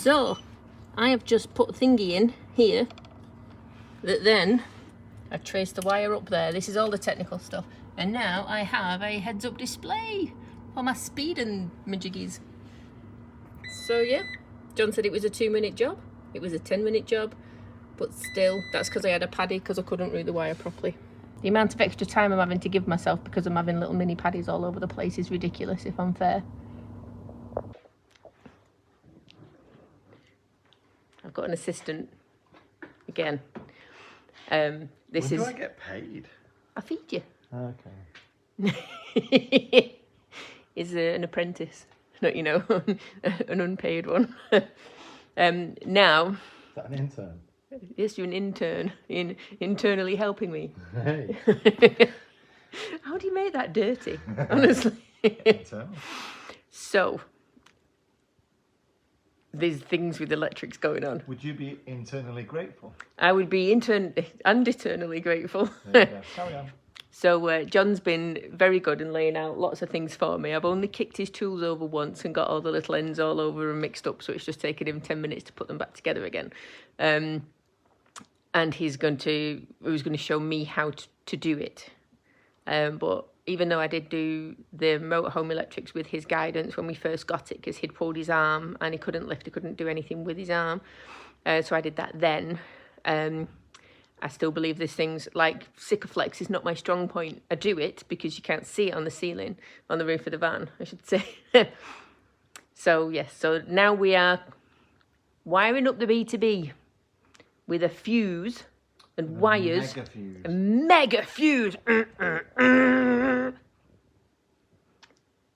So I have just put a thingy in here that then I traced the wire up there. This is all the technical stuff. And now I have a heads-up display for my speed and majiggies. So yeah, John said it was a 2-minute job. It was a 10-minute job, but still, that's because I had a paddy because I couldn't route the wire properly. The amount of extra time I'm having to give myself because I'm having little mini paddies all over the place is ridiculous, if I'm fair. I've got an assistant again. This when is. do I get paid? I feed you. Okay. Is an apprentice, not an unpaid one. Now. Is that an intern? Yes, you're an intern. Internally helping me. Hey. How do you make that dirty? Honestly. So. There's things with electrics going on. Would you be internally grateful? I would be and eternally grateful. There you go. Carry on. So John's been very good in laying out lots of things for me. I've only kicked his tools over once and got all the little ends all over and mixed up, so it's just taken him 10 minutes to put them back together again. And he was going to show me how to do it. But even though I did do the motorhome electrics with his guidance when we first got it, because he'd pulled his arm and he couldn't lift, he couldn't do anything with his arm. So I did that then. I still believe there's things like Ecoflex is not my strong point. I do it because you can't see it on the ceiling, on the roof of the van, I should say. So yes, so now we are wiring up the B2B with a fuse and wires. Mega fuse. A mega fuse.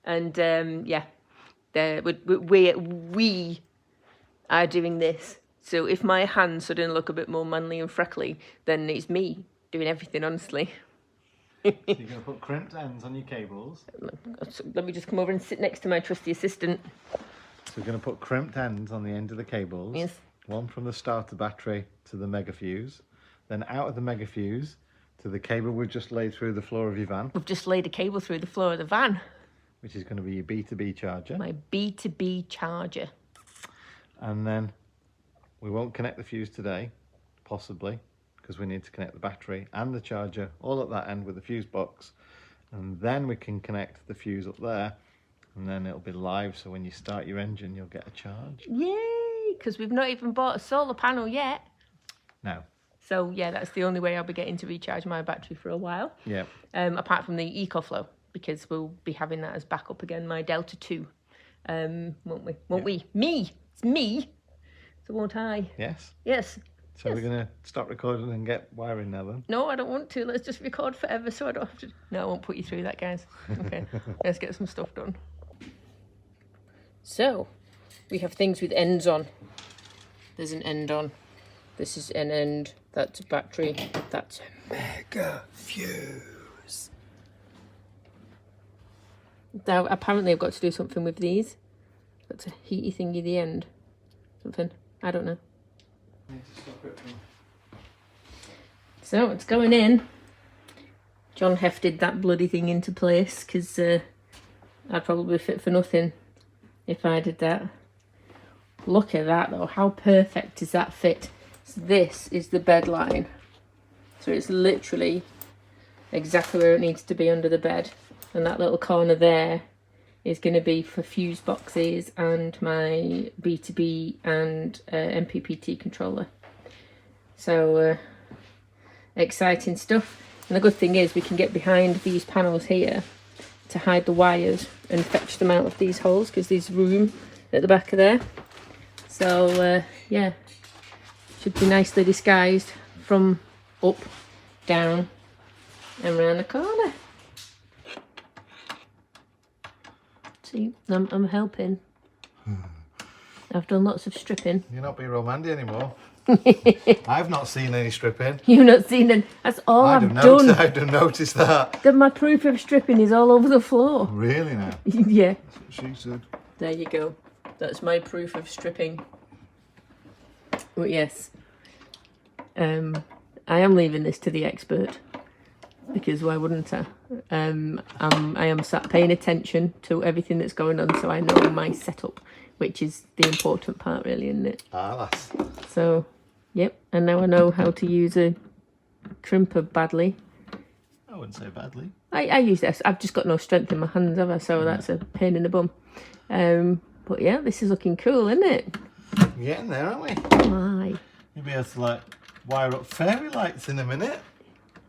And yeah, we are doing this. So if my hands suddenly look a bit more manly and freckly, then it's me doing everything, honestly. So you're going to put crimped ends on your cables. Let me just come over and sit next to my trusty assistant. So we're going to put crimped ends on the end of the cables. Yes. One from the starter battery to the mega fuse. Then out of the mega fuse to the cable we've just laid through the floor of your van. We've just laid a cable through the floor of the van. Which is going to be your B2B charger. My B2B charger. And then we won't connect the fuse today, possibly, because we need to connect the battery and the charger all at that end with the fuse box. And then we can connect the fuse up there, and then it'll be live, so when you start your engine, you'll get a charge. Yay! Because we've not even bought a solar panel yet. No. So, yeah, that's the only way I'll be getting to recharge my battery for a while. Yeah. Apart from the Ecoflow, because we'll be having that as backup again, my Delta 2. Won't we? Won't we? Me! It's me! So won't I? Yes. Yes. So yes. we're going to stop recording and get wiring now then? No, I don't want to. Let's just record forever so I don't have to... No, I won't put you through that, guys. Okay, let's get some stuff done. So, we have things with ends on. There's an end on. This is an end. That's a battery. That's a mega fuse. Now, apparently I've got to do something with these. That's a heaty thingy at the end. Something. I don't know. So it's going in. John hefted that bloody thing into place because I'd probably fit for nothing if I did that. Look at that though. How perfect is that fit? So this is the bed line. So it's literally exactly where it needs to be under the bed. And that little corner there is going to be for fuse boxes and my B2B and MPPT controller. So exciting stuff. And the good thing is we can get behind these panels here to hide the wires and fetch them out of these holes because there's room at the back of there. So yeah, should be nicely disguised from up, down and round the corner. See, I'm helping. I've done lots of stripping. You're not being romantic anymore. I've not seen any stripping. You've not seen them. That's all I've done. I'd have noticed that. Then my proof of stripping is all over the floor. Really now? Yeah. That's what she said. There you go. That's my proof of stripping. But yes, I am leaving this to the expert. Because why wouldn't I? I am sat paying attention to everything that's going on, so I know my setup which is the important part really, isn't it? Ah, lass. So, yep, and now I know how to use a crimper badly. I wouldn't say badly. I use this. I've just got no strength in my hands, have I? So that's a pain in the bum. But yeah, this is looking cool, isn't it? We're getting there, aren't we? Aye. You'll be able to like wire up fairy lights in a minute.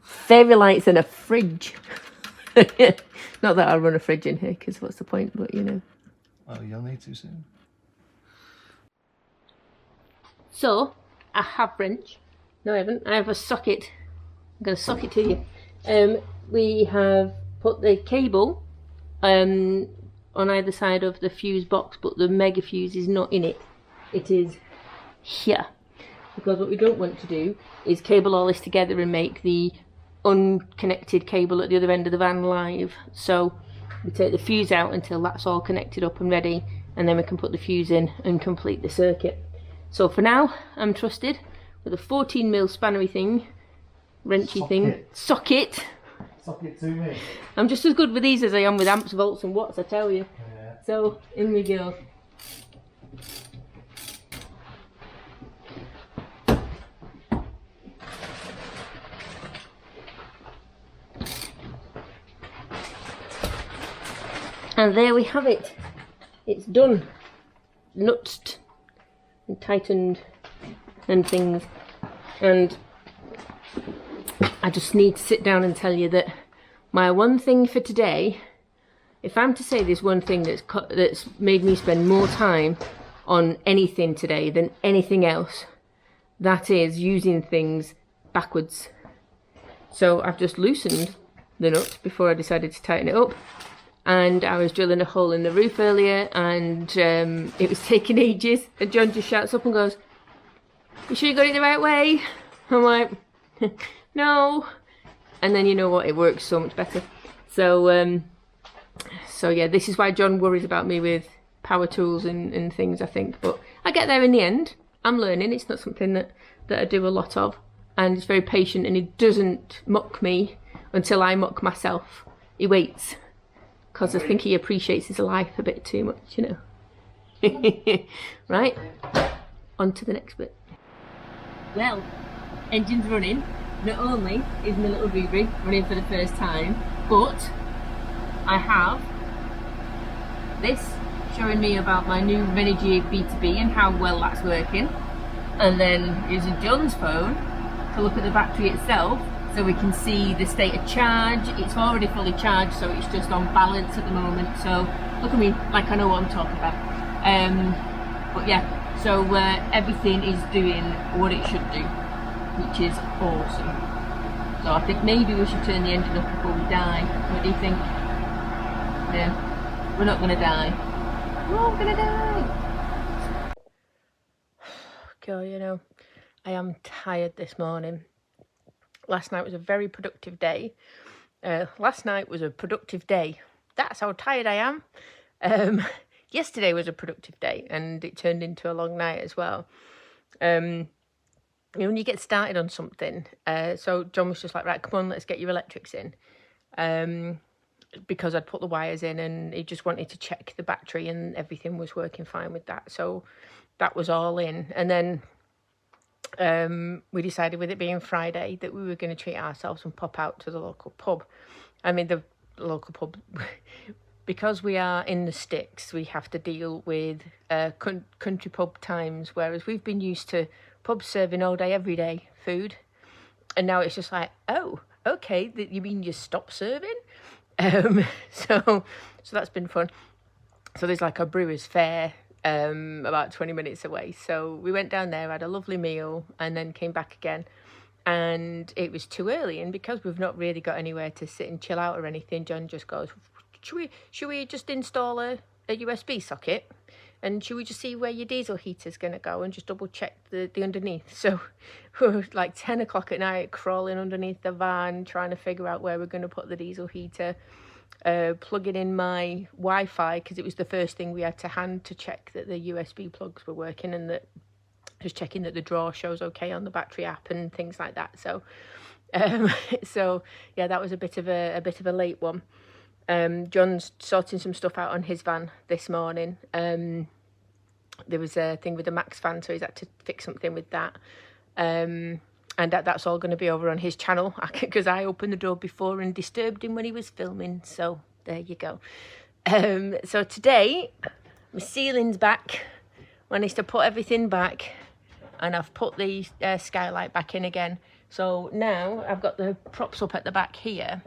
Fairy lights in a fridge. Not that I run a fridge in here, because what's the point? But you know. Well, you'll need to soon. So I have wrench. No, I haven't. I have a socket. I'm going to sock it to you. We have put the cable on either side of the fuse box, but the mega fuse is not in it. It is here. Because what we don't want to do is cable all this together and make the unconnected cable at the other end of the van live. So we take the fuse out until that's all connected up and ready, and then we can put the fuse in and complete the circuit. So for now, I'm trusted with a 14mm spannery thing, wrenchy thing, socket. Socket to me. I'm just as good with these as I am with amps, volts and watts, I tell you. Yeah. So in we go. And there we have it. It's done. Nutsed and tightened and things. And I just need to sit down and tell you that my one thing for today, if I'm to say there's one thing that's made me spend more time on anything today than anything else, that is using things backwards. So I've just loosened the nut before I decided to tighten it up. And I was drilling a hole in the roof earlier, and it was taking ages. And John just shouts up and goes, "You sure you got it the right way?" I'm like, "No." And then you know what? It works so much better. So, so yeah, this is why John worries about me with power tools and things, I think. But I get there in the end. I'm learning. It's not something that I do a lot of. And he's very patient, and he doesn't mock me until I mock myself. He waits. Because I think he appreciates his life a bit too much, you know. Right, on to the next bit. Well, engine's running. Not only is my little Ruby running for the first time, but I have this showing me about my new Renogy B2B and how well that's working. And then using John's phone to look at the battery itself, so we can see the state of charge. It's already fully charged, so it's just on balance at the moment. So look at me, like I know what I'm talking about. But yeah, so everything is doing what it should do, which is awesome. So I think maybe we should turn the engine off before we die. What do you think? Yeah, we're not gonna die. We're all gonna die. God, you know, I am tired this morning. Last night was a very productive day. Last night was a productive day. That's how tired I am. Yesterday was a productive day, and it turned into a long night as well. You know, when you get started on something, so John was just like, "Right, come on, let's get your electrics in." Because I'd put the wires in, and he just wanted to check the battery, and everything was working fine with that. So that was all in. And then we decided, with it being Friday, that we were going to treat ourselves and pop out to the local pub. I mean, the local pub, because we are in the sticks, we have to deal with country pub times, whereas we've been used to pubs serving all day, every day food. And now it's just like, oh, okay, you mean you stop serving? So that's been fun. So there's like a brewer's fair about 20 minutes away. So we went down there, had a lovely meal, and then came back again. And it was too early, and because we've not really got anywhere to sit and chill out or anything, John just goes, should we just install a USB socket, and should we just see where your diesel heater's going to go and just double check the underneath? So we were like 10 o'clock at night crawling underneath the van, trying to figure out where we're going to put the diesel heater, plugging in my Wi-Fi, because it was the first thing we had to hand to check that the USB plugs were working, and that just checking that the draw shows okay on the battery app and things like that. So so yeah, that was a bit of a late one. John's sorting some stuff out on his van this morning, there was a thing with the max fan, so he's had to fix something with that. And that's all going to be over on his channel, because I opened the door before and disturbed him when he was filming. So there you go. So today, my ceiling's back. Managed to put everything back, and I've put the skylight back in again. So now I've got the props up at the back here,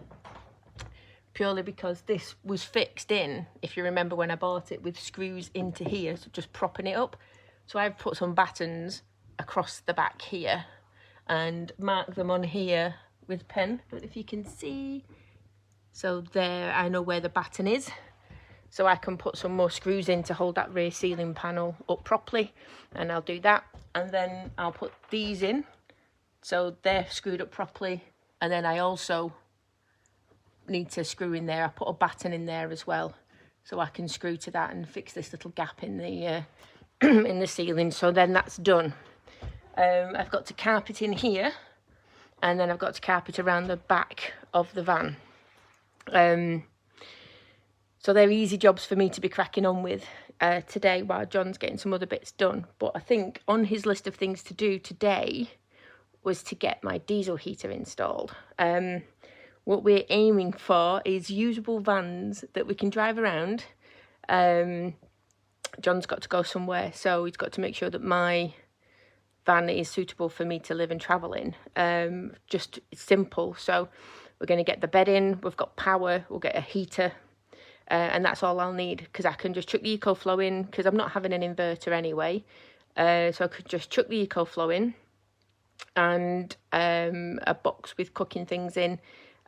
purely because this was fixed in, if you remember when I bought it, with screws into here, so just propping it up. So I've put some battens across the back here and marked them on here with pen. I don't know if you can see. So there, I know where the batten is. So I can put some more screws in to hold that rear ceiling panel up properly, and I'll do that. And then I'll put these in, so they're screwed up properly. And then I also need to screw in there. I put a batten in there as well, so I can screw to that and fix this little gap in the in the ceiling. So then that's done. I've got to carpet in here, and then I've got to carpet around the back of the van. So they're easy jobs for me to be cracking on with today while John's getting some other bits done. But I think on his list of things to do today was to get my diesel heater installed. What we're aiming for is usable vans that we can drive around. John's got to go somewhere, so he's got to make sure that my van is suitable for me to live and travel in. Just simple. So we're going to get the bed in, we've got power, we'll get a heater, and that's all I'll need, because I can just chuck the Ecoflow in, because I'm not having an inverter anyway. So I could just chuck the Ecoflow in, and a box with cooking things in.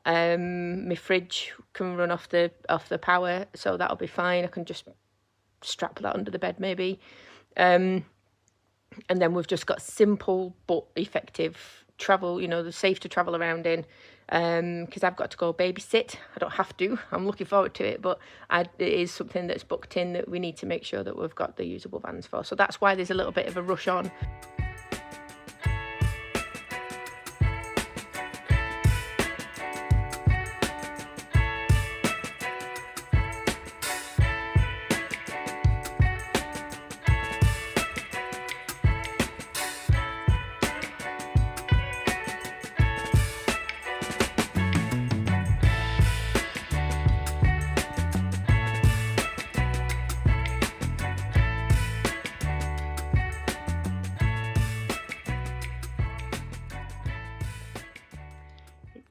My fridge can run off the power, so that'll be fine. I can just strap that under the bed maybe. And then we've just got simple but effective travel, you know, the safe to travel around in, because I've got to go babysit. I don't have to, I'm looking forward to it, but it is something that's booked in that we need to make sure that we've got the usable vans for. So that's why there's a little bit of a rush on.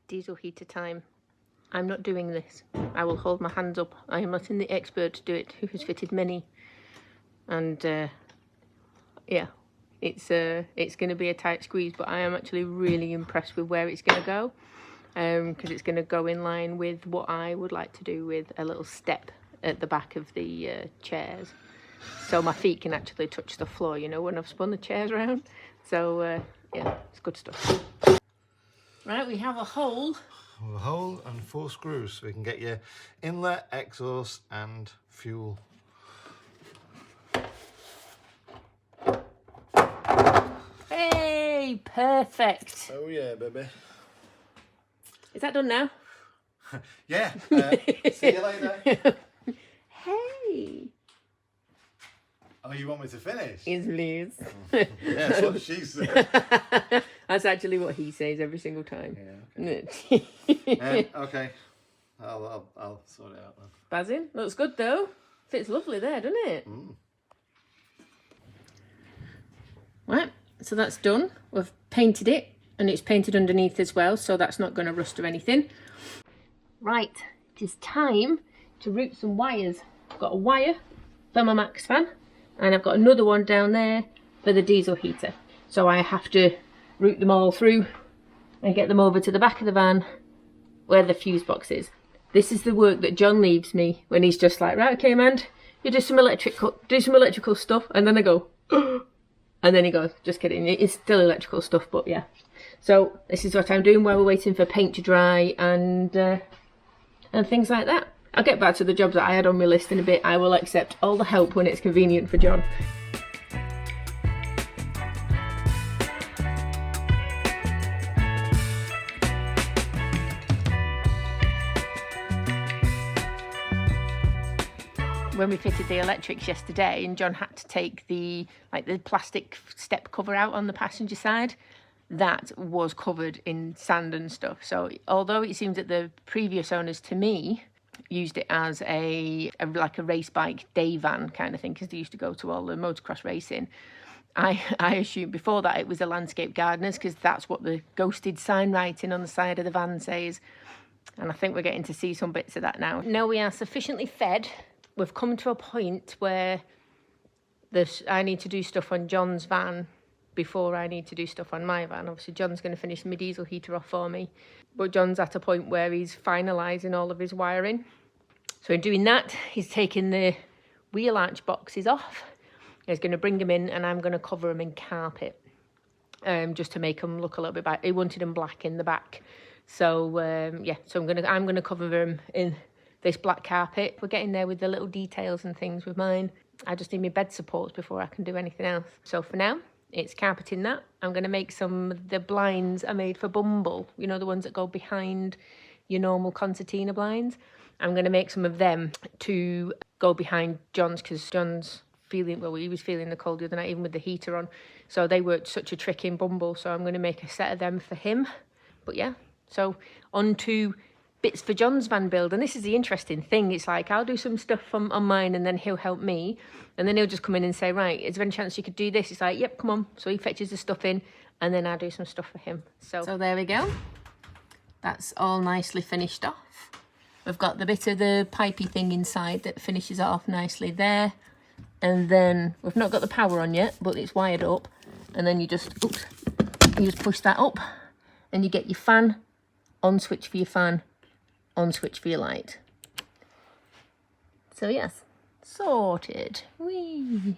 Diesel heater time. I'm not doing this. I will hold my hands up. I am letting the expert do it, who has fitted many. And yeah, it's going to be a tight squeeze, but I am actually really impressed with where it's going to go, because it's going to go in line with what I would like to do, with a little step at the back of the chairs, so my feet can actually touch the floor, you know, when I've spun the chairs around. So yeah, it's good stuff. Right, we have a hole. A hole and 4 screws, so we can get your inlet, exhaust and fuel. Hey, perfect. Oh yeah, baby. Is that done now? Yeah. See you later. Hey. Oh, you want me to finish? Yes, please. Yeah, that's what she said. That's actually what he says every single time. Yeah, okay. I'll sort it out then. Buzzing. Looks good though. Fits lovely there, doesn't it? Mm. Right, so that's done. We've painted it, and it's painted underneath as well, so that's not going to rust or anything. Right, it is time to route some wires. I've got a wire for my max fan, and I've got another one down there for the diesel heater. So I have to route them all through and get them over to the back of the van where the fuse box is. This is the work that John leaves me when he's just like, right, okay, man, you do some electrical stuff, and then I go, and then he goes, just kidding, it's still electrical stuff, but yeah. So this is what I'm doing while we're waiting for paint to dry and things like that. I'll get back to the jobs that I had on my list in a bit. I will accept all the help when it's convenient for John. when we fitted the electrics yesterday, and John had to take the plastic step cover out on the passenger side, that was covered in sand and stuff. So although it seems that the previous owners, to me, used it as like a race bike day van kind of thing, because they used to go to all the motocross racing, I assumed before that it was a landscape gardeners, because that's what the ghosted sign writing on the side of the van says. And I think we're getting to see some bits of that now. Now we are sufficiently fed. We've come to a point where I need to do stuff on John's van before I need to do stuff on my van. Obviously, John's going to finish my diesel heater off for me. But John's at a point where he's finalising all of his wiring. So in doing that, he's taking the wheel arch boxes off. He's going to bring them in, and I'm going to cover them in carpet, just to make them look a little bit back. He wanted them black in the back. So yeah, so I'm gonna cover them in this black carpet. We're getting there with the little details and things with mine. I just need my bed supports before I can do anything else. So for now, it's carpeting that. I'm gonna make the blinds I made for Bumble. You know, the ones that go behind your normal concertina blinds. I'm gonna make some of them to go behind John's, because John's feeling, well, he was feeling the cold the other night, even with the heater on. So they worked such a trick in Bumble. So I'm gonna make a set of them for him. But yeah. So on to bits for John's van build. And this is the interesting thing. It's like I'll do some stuff on mine, and then he'll help me. And then he'll just come in and say, right, is there any chance you could do this? It's like, yep, come on. So he fetches the stuff in, and then I'll do some stuff for him. So there we go. That's all nicely finished off. We've got the bit of the pipey thing inside that finishes off nicely there. And then we've not got the power on yet, but it's wired up. And then you just push that up, and you get your fan. On switch for your fan, on switch for your light. So yes, sorted. Whee!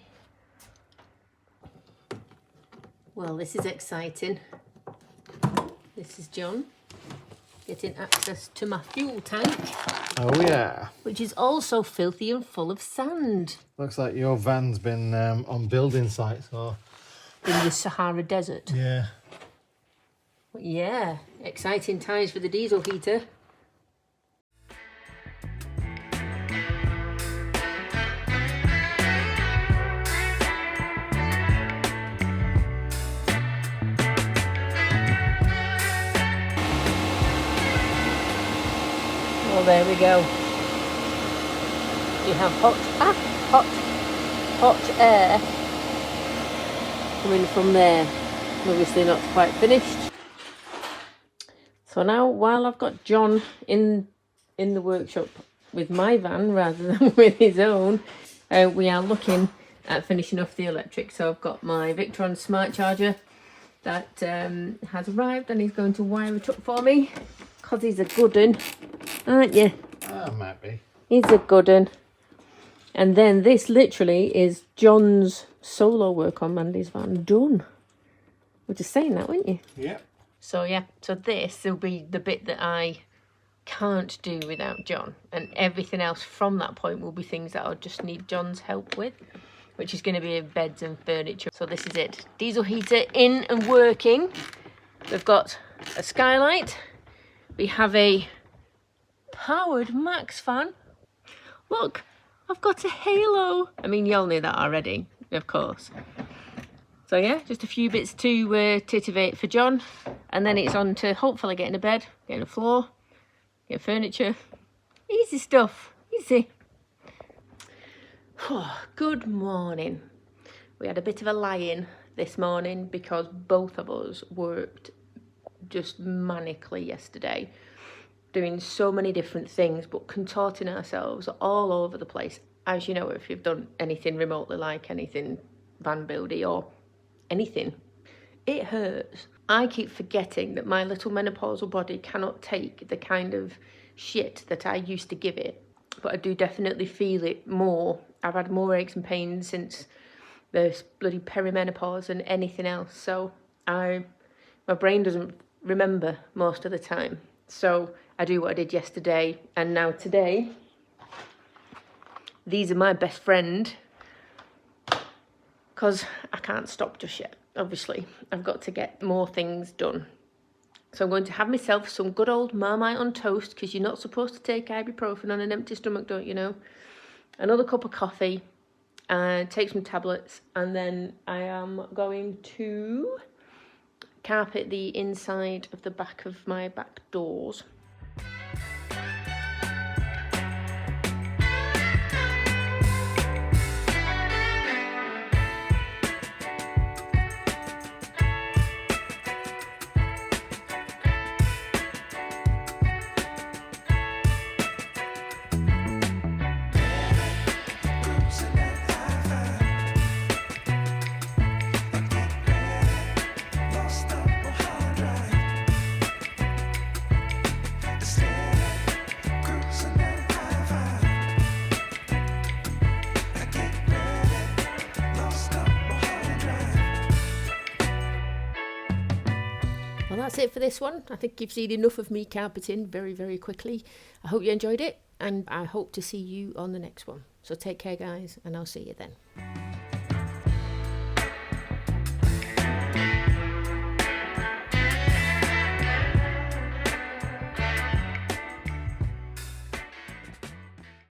Well, this is exciting. This is John getting access to my fuel tank. Oh yeah. Which is also filthy and full of sand. Looks like your van's been on building sites or in the Sahara Desert. Yeah. Yeah, exciting times for the diesel heater. Well, there we go. You have hot air coming from there. Obviously not quite finished. So now, while I've got John in the workshop with my van rather than with his own, we are looking at finishing off the electric. So I've got my Victron smart charger that has arrived, and he's going to wire it up for me, because he's a good un, aren't you? Might be. He's a good un. And then this literally is John's solo work on Mandy's van done. We're just saying that, weren't you? Yeah. So yeah, so this will be the bit that I can't do without John, and everything else from that point will be things that I'll just need John's help with, which is going to be beds and furniture. So this is it. Diesel heater in and working. We've got a skylight. We have a powered max fan. Look, I've got a halo. I mean, you all knew that already, of course. So yeah, just a few bits to titivate for John, and then it's on to hopefully getting a bed, getting a floor, getting furniture. Easy stuff, easy. Good morning. We had a bit of a lie-in this morning because both of us worked just manically yesterday, doing so many different things, but contorting ourselves all over the place. As you know, if you've done anything remotely like anything van buildy or anything, it hurts. I keep forgetting that my little menopausal body cannot take the kind of shit that I used to give it, but I do definitely feel it more. I've had more aches and pains since the bloody perimenopause than anything else, so my brain doesn't remember most of the time. So I do what I did yesterday, and now today these are my best friend, because I can't stop just yet. Obviously, I've got to get more things done. So I'm going to have myself some good old Marmite on toast, because you're not supposed to take ibuprofen on an empty stomach, don't you know? another cup of coffee and take some tablets, and then I am going to carpet the inside of the back of my back doors. Well, that's it for this one. I think you've seen enough of me carpeting very, very quickly. I hope you enjoyed it, and I hope to see you on the next one. So take care, guys, and I'll see you then.